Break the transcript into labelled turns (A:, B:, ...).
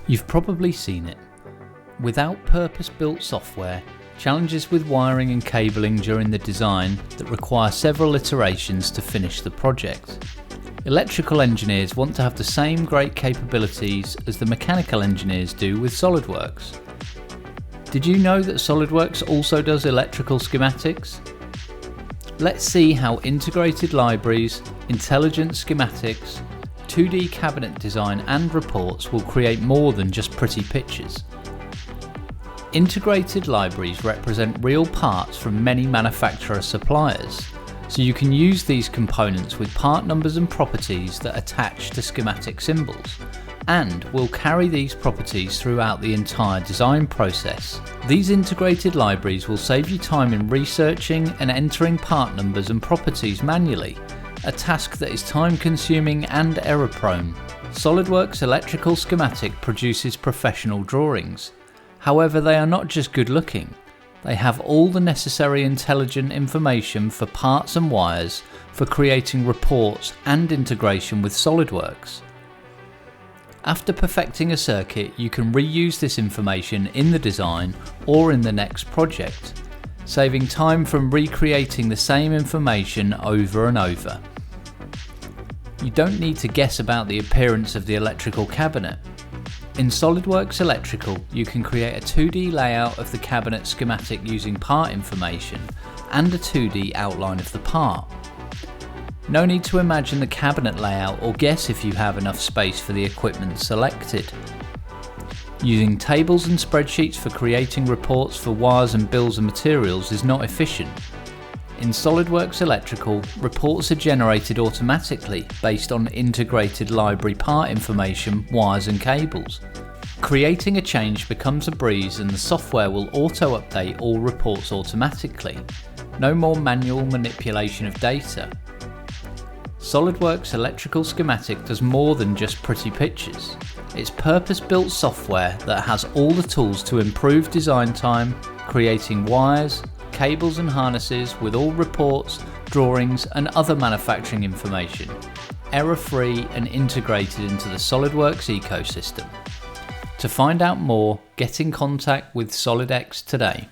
A: You've probably seen it. Without purpose-built software, challenges with wiring and cabling during the design that require several iterations to finish the project. Electrical engineers want to have the same great capabilities as the mechanical engineers do with SOLIDWORKS. Did you know that SOLIDWORKS also does electrical schematics? Let's see how integrated libraries, intelligent schematics, 2D cabinet design and reports will create more than just pretty pictures. Integrated libraries represent real parts from many manufacturer suppliers, so you can use these components with part numbers and properties that attach to schematic symbols, and will carry these properties throughout the entire design process. These integrated libraries will save you time in researching and entering part numbers and properties manually, a task that is time consuming and error prone. SOLIDWORKS Electrical Schematic produces professional drawings. However, they are not just good looking. They have all the necessary intelligent information for parts and wires for creating reports and integration with SOLIDWORKS. After perfecting a circuit, you can reuse this information in the design or in the next project, saving time from recreating the same information over and over. You don't need to guess about the appearance of the electrical cabinet. In SOLIDWORKS Electrical, you can create a 2D layout of the cabinet schematic using part information and a 2D outline of the part. No need to imagine the cabinet layout or guess if you have enough space for the equipment selected. Using tables and spreadsheets for creating reports for wires and bills of materials is not efficient. In SOLIDWORKS Electrical, reports are generated automatically based on integrated library part information, wires and cables. Creating a change becomes a breeze and the software will auto-update all reports automatically. No more manual manipulation of data. SOLIDWORKS Electrical Schematic does more than just pretty pictures. It's purpose-built software that has all the tools to improve design time, creating wires, cables and harnesses with all reports, drawings and other manufacturing information, error-free and integrated into the SOLIDWORKS ecosystem. To find out more, get in contact with SolidX today.